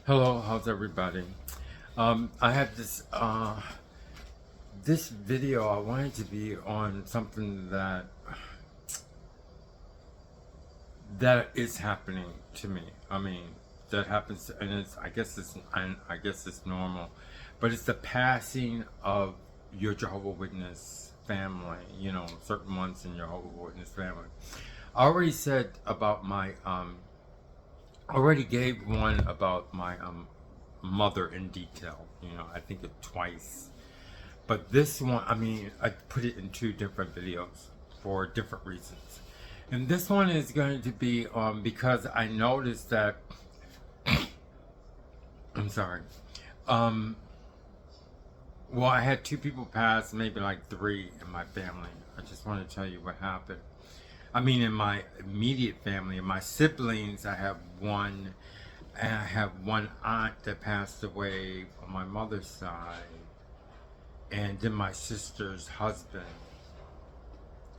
Hello, how's everybody? I have this video. I wanted to be on something that is happening to me. I mean, that happens, and I guess it's normal, but it's the passing of your Jehovah Witness family. You know, certain ones in your Jehovah Witness family. I already said about my already gave one about my mother in detail. You know, I think it twice. But this one, I mean, I put it in two different videos for different reasons. And this one is going to be because I noticed that I'm sorry. Um well, I had two people pass, maybe like three in my family. I just want to tell you what happened. I mean, in my immediate family, in my siblings, I have one, and I have one aunt that passed away on my mother's side, and then my sister's husband.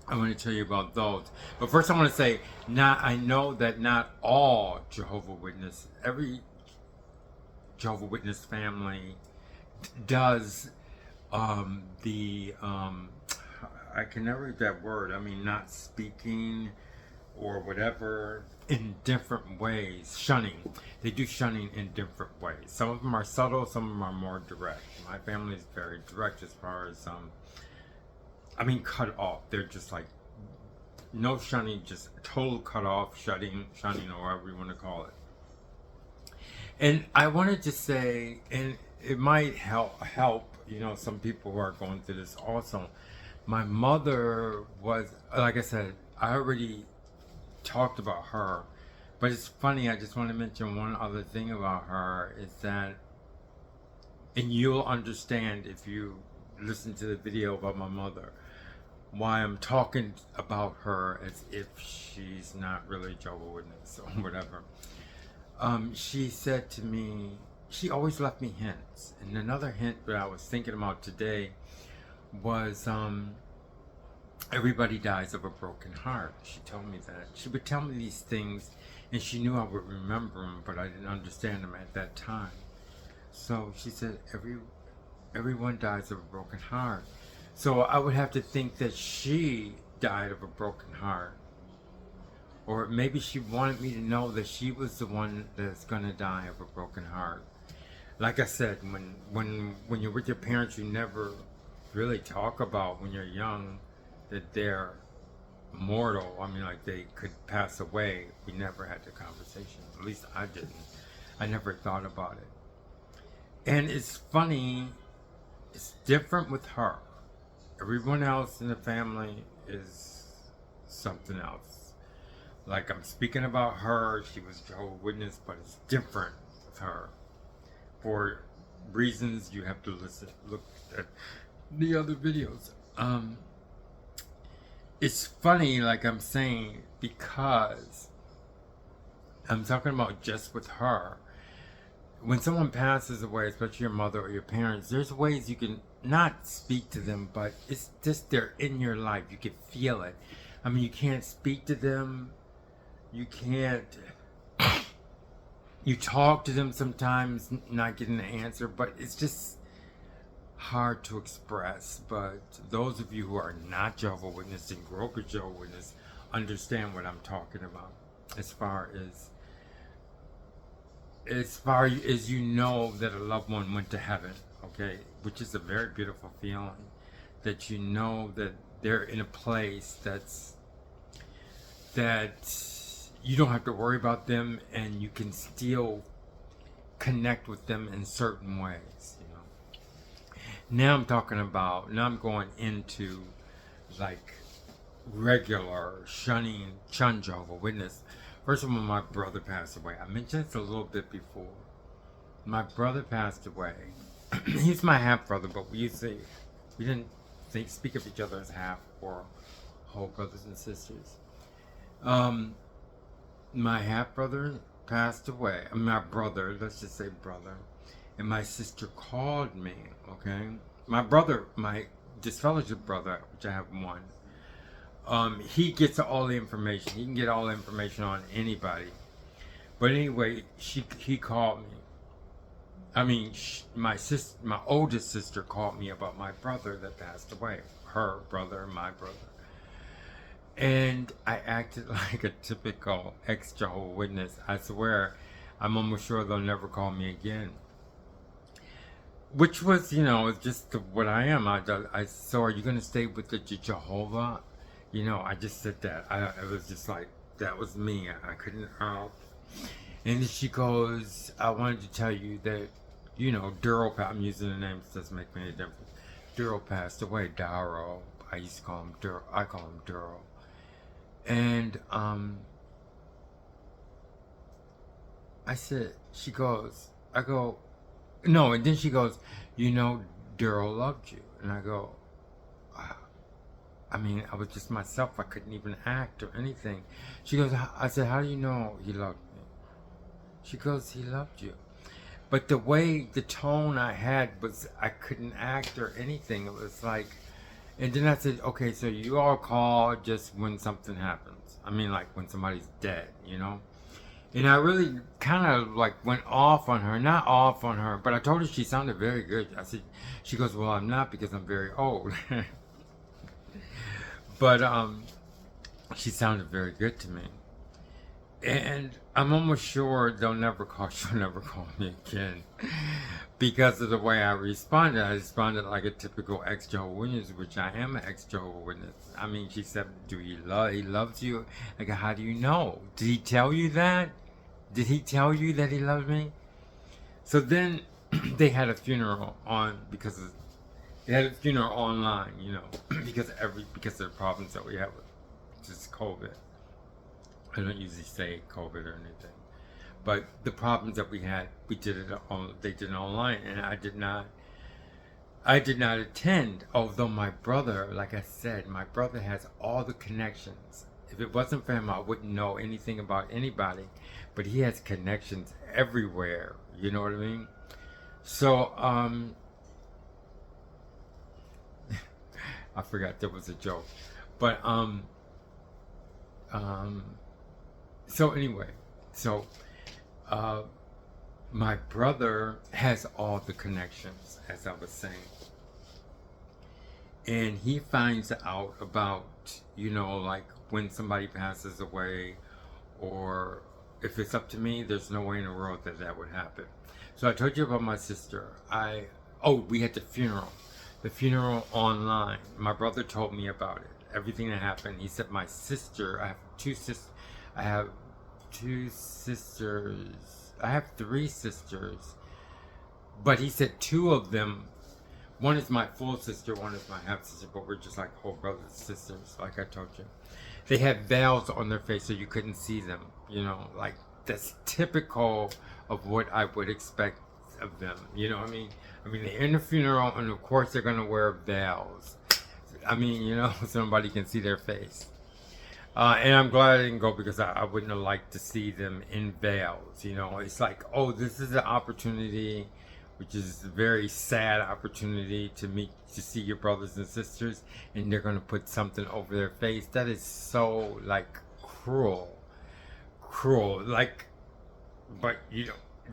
I want to tell you about those. But first, I want to say, I know that not all Jehovah Witness, every Jehovah Witness family does the I can never read that word. I mean, not speaking or whatever in different ways. Shunning. They do shunning in different ways. Some of them are subtle, some of them are more direct. My family is very direct as far as, I mean, cut off. They're just like, no shunning, just total cut off, shunning, or whatever you want to call it. And I wanted to say, and it might help, you know, some people who are going through this also. My mother was, like I said, I already talked about her, but it's funny, I just want to mention one other thing about her is that, and you'll understand if you listen to the video about my mother, why I'm talking about her as if she's not really Jehovah's Witness or whatever. She said to me, she always left me hints. And another hint that I was thinking about today was everybody dies of a broken heart. She told me that. She would tell me these things, and she knew I would remember them, but I didn't understand them at that time. So she said, everyone dies of a broken heart. So I would have to think that she died of a broken heart. Or maybe she wanted me to know that she was the one that's going to die of a broken heart. Like I said, when you're with your parents, you never really talk about when you're young that they're mortal. I mean, like they could pass away. We never had the conversation. At least I didn't. I never thought about it. And it's funny, it's different with her. Everyone else in the family is something else. Like I'm speaking about her, she was Jehovah's Witness, but it's different with her. For reasons you have to look at the other videos. It's funny, like I'm saying, because I'm talking about just with her. When someone passes away, especially your mother or your parents, there's ways you can not speak to them, but it's just they're in your life. You can feel it. I mean, you can't speak to them. You can't. You talk to them sometimes, not getting an answer, but it's just hard to express. But those of you who are not Jehovah's Witness and grew up with Jehovah's Witness understand what I'm talking about. As far as you know that a loved one went to heaven, okay, which is a very beautiful feeling, that you know that they're in a place that you don't have to worry about them, and you can still connect with them in certain ways, you know. Now I'm going into like regular shun Jehovah's Witness. First of all, my brother passed away. I mentioned this a little bit before. My brother passed away. He's my half brother, but we didn't speak of each other as half or whole brothers and sisters. My half brother passed away. My brother, let's just say brother, and my sister called me. Okay, my brother, my disfellowship brother, which I have one. He gets all the information. He can get all the information on anybody. But anyway, he called me, I mean, my oldest sister called me about my brother that passed away. Her brother, my brother. And I acted like a typical ex-Jehovah Witness. I swear, I'm almost sure they'll never call me again. Which was, just what I am. So are you going to stay with the Jehovah? I just said that. It was just like, that was me. I couldn't help. And then she goes, I wanted to tell you that, Daryl, I'm using the names, doesn't make any difference. Daryl passed away. Daryl. I used to call him Daryl. I call him Daryl. And I go, no, and then she goes, Daryl loved you. And I go, I was just myself. I couldn't even act or anything. She goes, I said, how do you know he loved me? She goes, he loved you. But the tone I had was, I couldn't act or anything. It was like, and then I said, okay, so you all call just when something happens. Like when somebody's dead, And I really kind of like went off on her. Not off on her, but I told her she sounded very good. She goes, well, I'm not because I'm very old. But she sounded very good to me. And I'm almost sure she'll never call me again. Because of the way I responded. I responded like a typical ex-Jehovah Witness, which I am an ex-Jehovah Witness. She said, he loves you? Like, how do you know? Did he tell you that? Did he tell you that he loved me? So then they had a funeral they had a funeral online, because of the problems that we have with just COVID. I don't usually say COVID or anything. But the problems that we had, they did it online, and I did not attend. Although my brother, like I said, my brother has all the connections. If it wasn't for him, I wouldn't know anything about anybody. But he has connections everywhere. You know what I mean? So, I forgot there was a joke. But, so anyway, my brother has all the connections, as I was saying. And he finds out about, like when somebody passes away, or if it's up to me, there's no way in the world that would happen. So I told you about my sister. We had the funeral online. My brother told me about it, everything that happened. He said my sister, I have three sisters, but he said two of them, one is my full sister, one is my half sister, but we're just like whole brothers and sisters, like I told you. They had veils on their face so you couldn't see them, like that's typical of what I would expect of them, they're in the funeral, and of course they're gonna wear veils. So nobody can see their face. And I'm glad I didn't go, because I wouldn't have liked to see them in veils. It's like, this is an opportunity, which is a very sad opportunity to see your brothers and sisters, and they're going to put something over their face. That is so, like, cruel. Like, but,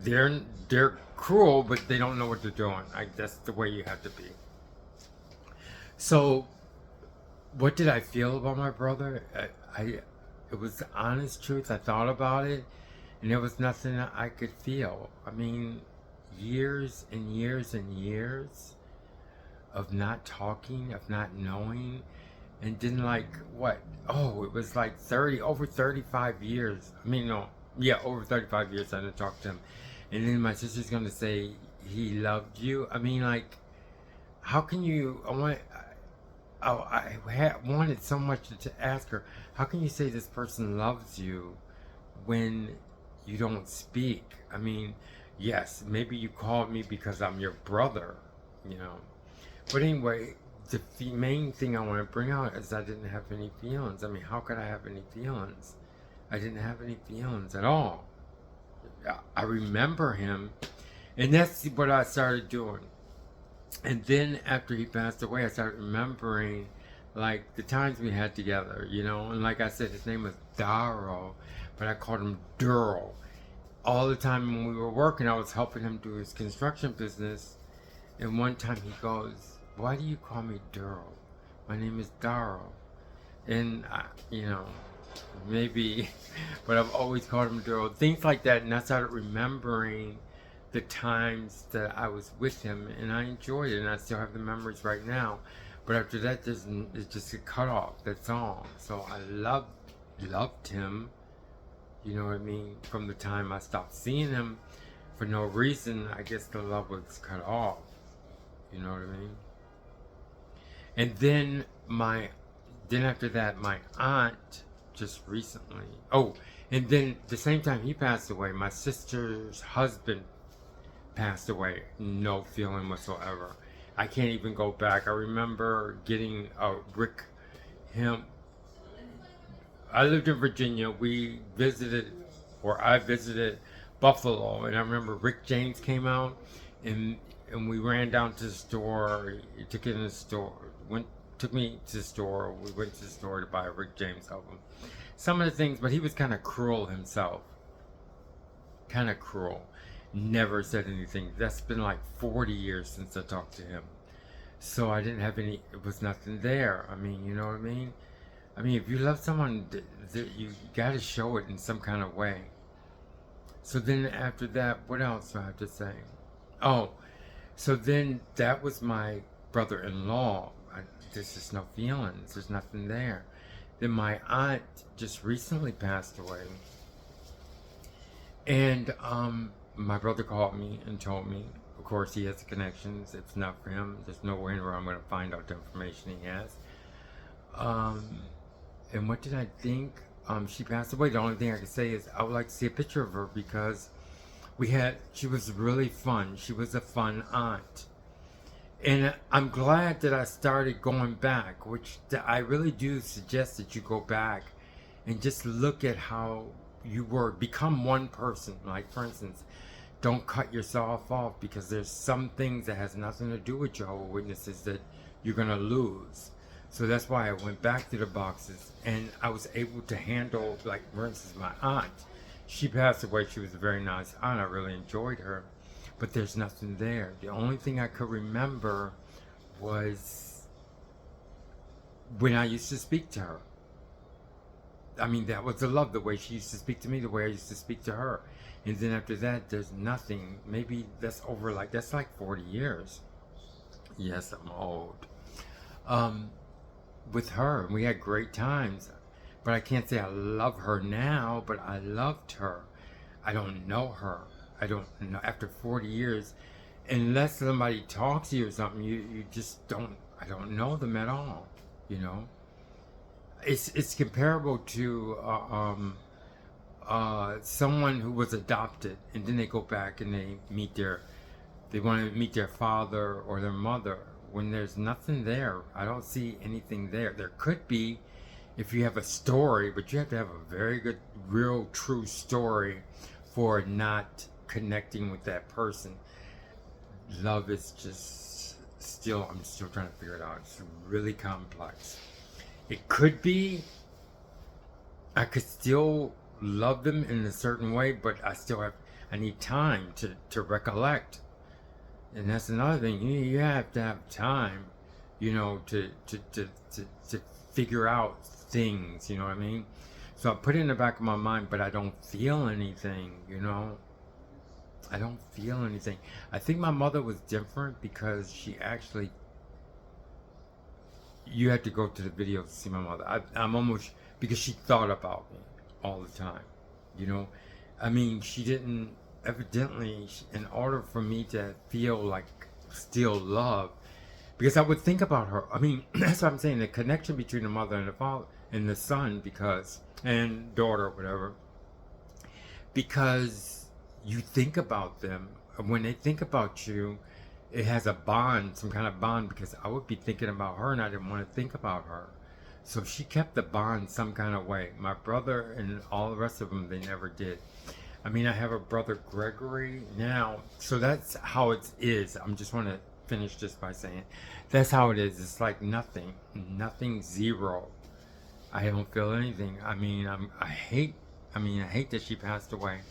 they're cruel, but they don't know what they're doing. That's the way you have to be. So, what did I feel about my brother? It was the honest truth. I thought about it, and there was nothing that I could feel. Years and years and years of not talking, of not knowing, and then it was like over 35 years. Over 35 years I didn't talk to him. And then my sister's gonna say he loved you. How can you? I wanted so much to ask her, how can you say this person loves you when you don't speak? Yes, maybe you called me because I'm your brother, But anyway, the main thing I want to bring out is I didn't have any feelings. How could I have any feelings? I didn't have any feelings at all. I remember him, and that's what I started doing. And then after he passed away, I started remembering, like, the times we had together, And like I said, his name was Darrow, but I called him Durrell. all the time when we were working, I was helping him do his construction business. And one time he goes, "Why do you call me Daryl? My name is Darryl." And, maybe, but I've always called him Daryl. Things like that. And I started remembering the times that I was with him. And I enjoyed it. And I still have the memories right now. But after that, it's just a cut off. That's all. So I loved him. You know what I mean? From the time I stopped seeing him for no reason, I guess the love was cut off. You know what I mean? And then after that, my aunt just recently. Oh, and then the same time he passed away, my sister's husband passed away. No feeling whatsoever. I can't even go back. I remember getting I lived in Virginia. I visited Buffalo, and I remember Rick James came out, and we ran down to the store. He took it in the store. Took me to the store. We went to the store to buy a Rick James album. Some of the things, but he was kind of cruel himself. Kind of cruel. Never said anything. That's been like 40 years since I talked to him. So I didn't have any, it was nothing there. I mean, you know what I mean? I mean, if you love someone, you got to show it in some kind of way. So then after that, what else do I have to say? Oh, so then that was my brother-in-law. There's just no feelings. There's nothing there. Then my aunt just recently passed away. And my brother called me and told me, of course, he has the connections. It's not for him. There's no way where I'm going to find out the information he has. And what did I think? She passed away. The only thing I can say is I would like to see a picture of her because she was really fun. She was a fun aunt. And I'm glad that I started going back, which I really do suggest that you go back and just look at how you were. Become one person. Like, for instance, don't cut yourself off because there's some things that has nothing to do with Jehovah Witnesses that you're going to lose. So that's why I went back to the boxes and I was able to handle, like, for instance, my aunt. She passed away. She was a very nice aunt. I really enjoyed her. But there's nothing there. The only thing I could remember was when I used to speak to her. I mean, that was the love, the way she used to speak to me, the way I used to speak to her. And then after that, there's nothing. Maybe that's like 40 years. Yes, I'm old. With her, we had great times. But I can't say I love her now, but I loved her. I don't know her. I don't know. After 40 years, unless somebody talks to you or something, you just don't. I don't know them at all. You know, it's comparable to someone who was adopted, and then they go back and they want to meet their father or their mother. When there's nothing there, I don't see anything there. There could be if you have a story, but you have to have a very good, real, true story for not connecting with that person. Love is just I'm still trying to figure it out. It's really complex. It could be I could still love them in a certain way, but I need time to recollect. And that's another thing. You have to have time, to figure out things, you know what I mean? So I put it in the back of my mind, but I don't feel anything, I don't feel anything. I think my mother was different because you had to go to the video to see my mother. I'm almost, because she thought about me all the time, I mean, she didn't, evidently, in order for me to feel like still love, because I would think about her. I mean, that's what I'm saying, the connection between the mother and the father and the son, and daughter, whatever, because you think about them. When they think about you, it has a bond, some kind of bond, because I would be thinking about her and I didn't want to think about her. So she kept the bond some kind of way. My brother and all the rest of them, they never did. I mean, I have a brother, Gregory, now. So that's how it is. I just want to finish just by saying, that's how it is. It's like nothing, zero. I don't feel anything. I mean, I hate that she passed away.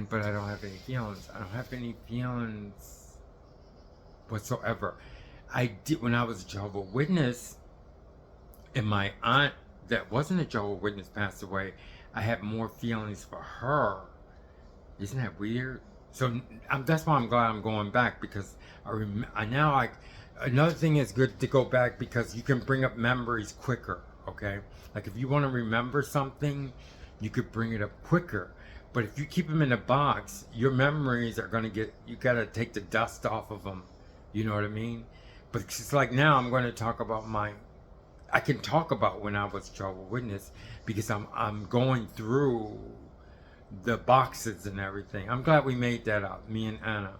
but I don't have any feelings. I don't have any feelings whatsoever. I did when I was a Jehovah Witness, and my aunt that wasn't a Jehovah Witness passed away. I had more feelings for her. Isn't that weird? So that's why I'm glad I'm going back, because another thing is good to go back because you can bring up memories quicker. Okay, like if you want to remember something, you could bring it up quicker. But if you keep them in a box, your memories are gonna you gotta take the dust off of them. You know what I mean? But it's like now I'm going to talk about I can talk about when I was Jehovah Witness because I'm going through the boxes and everything. I'm glad we made that up, me and Anna,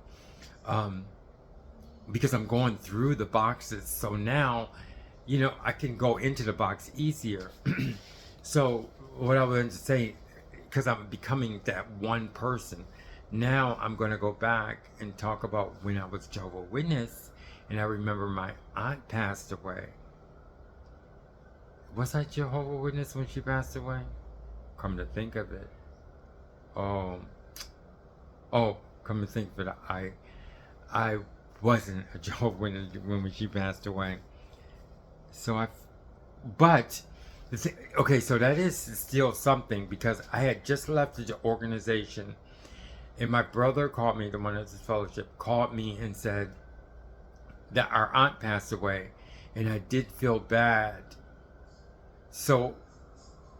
because I'm going through the boxes. So now, I can go into the box easier. So what I wanted to say, because I'm becoming that one person, now I'm going to go back and talk about when I was Jehovah Witness, and I remember my aunt passed away. Was I Jehovah Witness when she passed away? Come to think of it. Oh, come to think of it, I wasn't a Jehovah Witness when she passed away. So okay, so that is still something, because I had just left the organization, and my brother called me, the one that's his fellowship, called me and said that our aunt passed away, and I did feel bad. So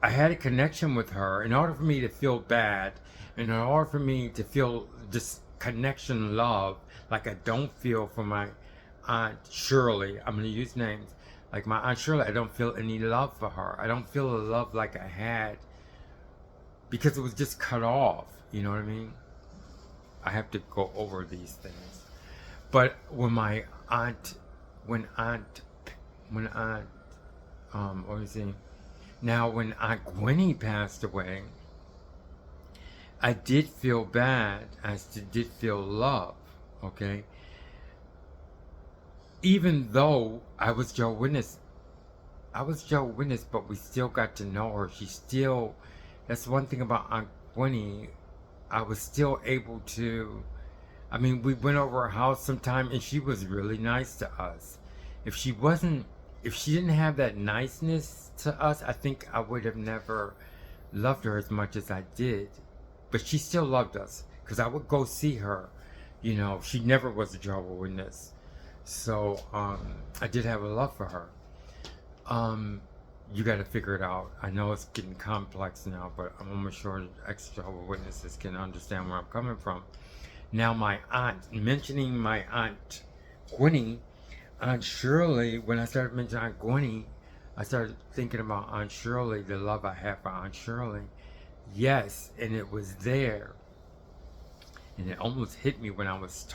I had a connection with her. In order for me to feel bad, and in order for me to feel this connection, love, like I don't feel for my aunt Shirley, I'm going to use names, like my aunt Shirley, I don't feel any love for her. I don't feel the love like I had, because it was just cut off. You know what I mean? I have to go over these things. But when when Aunt Gwenny passed away, I did feel bad. I did feel love, okay? Even though I was Jehovah's Witness, but we still got to know her. That's one thing about Aunt Gwenny. I was still able to, we went over her house sometime, and she was really nice to us. If she didn't have that niceness to us, I think I would have never loved her as much as I did. But she still loved us, because I would go see her. She never was a Jehovah's Witness. So I did have a love for her. You got to figure it out. I know it's getting complex now, but I'm almost sure ex-Jehovah Witnesses can understand where I'm coming from. Now, mentioning my Aunt Gwenny, Aunt Shirley, when I started mentioning Aunt Gwenny, I started thinking about Aunt Shirley, the love I have for Aunt Shirley. Yes, and it was there. And it almost hit me when I was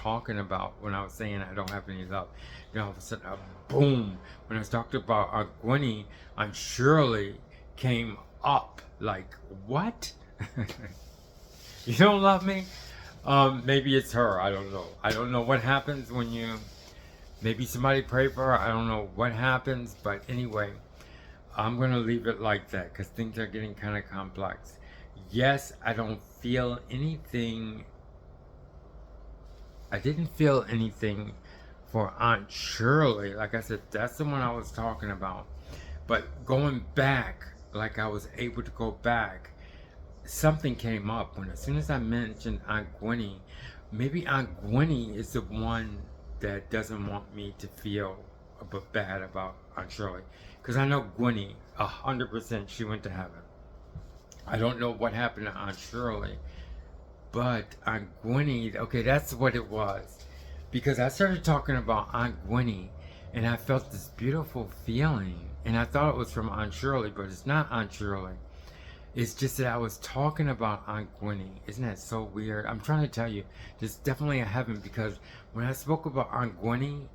saying I don't have any love. All of a sudden, boom. When I was talking about Aunt Gwenny, Aunt Shirley came up. Like, what? You don't love me? Maybe it's her. I don't know. I don't know what happens when maybe somebody pray for her. I don't know what happens. But anyway, I'm going to leave it like that, because things are getting kind of complex. Yes, I don't feel anything. I didn't feel anything for Aunt Shirley. Like I said, that's the one I was talking about. But going back, like I was able to go back, something came up as soon as I mentioned Aunt Gwenny. Maybe Aunt Gwenny is the one that doesn't want me to feel a bit bad about Aunt Shirley. Because I know Gwenny, 100% she went to heaven. I don't know what happened to Aunt Shirley. But Aunt Gwenny, okay, that's what it was. Because I started talking about Aunt Gwenny, and I felt this beautiful feeling. And I thought it was from Aunt Shirley, but it's not Aunt Shirley. It's just that I was talking about Aunt Gwenny. Isn't that so weird? I'm trying to tell you, there's definitely a heaven, because when I spoke about Aunt Gwenny,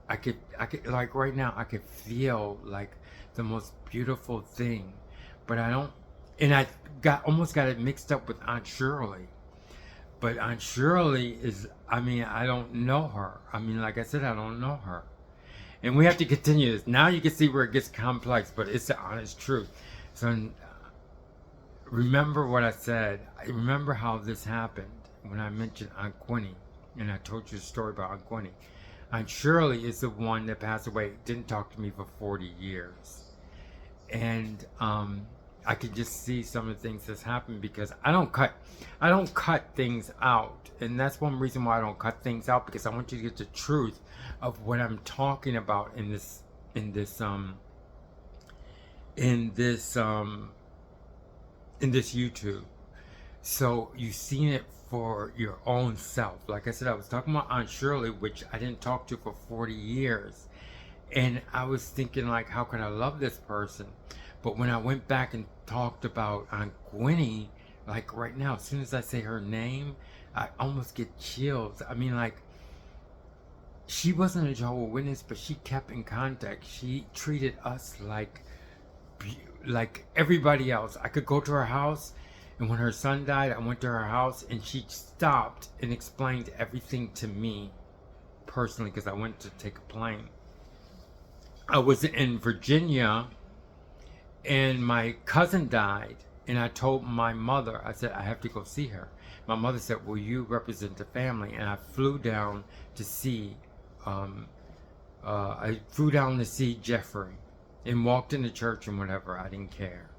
I could, like right now, I could feel like the most beautiful thing. But I don't, and I almost got it mixed up with Aunt Shirley. But Aunt Shirley is, I don't know her. Like I said, I don't know her. And we have to continue this. Now you can see where it gets complex, but it's the honest truth. So remember what I said. I remember how this happened when I mentioned Aunt Gwenny, and I told you the story about Aunt Gwenny. Aunt Shirley is the one that passed away, didn't talk to me for 40 years. And I could just see some of the things that's happened because I don't cut things out. And that's one reason why I don't cut things out, because I want you to get the truth of what I'm talking about in this YouTube. So you've seen it for your own self. Like I said, I was talking about Aunt Shirley, which I didn't talk to for 40 years. And I was thinking, like, how can I love this person? But when I went back and talked about Aunt Gwenny, like right now, as soon as I say her name, I almost get chills. I mean, like, she wasn't a Jehovah Witness, but she kept in contact. She treated us like everybody else. I could go to her house, and when her son died, I went to her house, and she stopped and explained everything to me personally, because I went to take a plane. I was in Virginia, and my cousin died, and I told my mother, I said, I have to go see her. My mother said, will you represent the family? And I flew down to see Jeffrey, and walked in the church and whatever. I didn't care.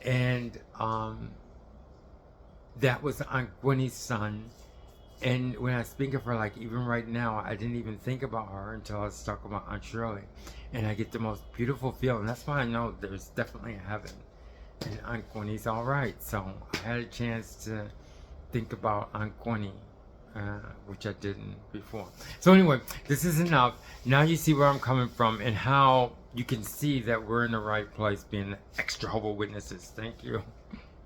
And that was Aunt Gwenny's son. And when I speak of her, like even right now, I didn't even think about her until I was talking about Aunt Shirley. And I get the most beautiful feeling. That's why I know there's definitely a heaven. And Aunt Gwenny's all right. So I had a chance to think about Aunt Gwenny, which I didn't before. So anyway, this is enough. Now you see where I'm coming from and how you can see that we're in the right place being ex-Jehovah Witnesses. Thank you.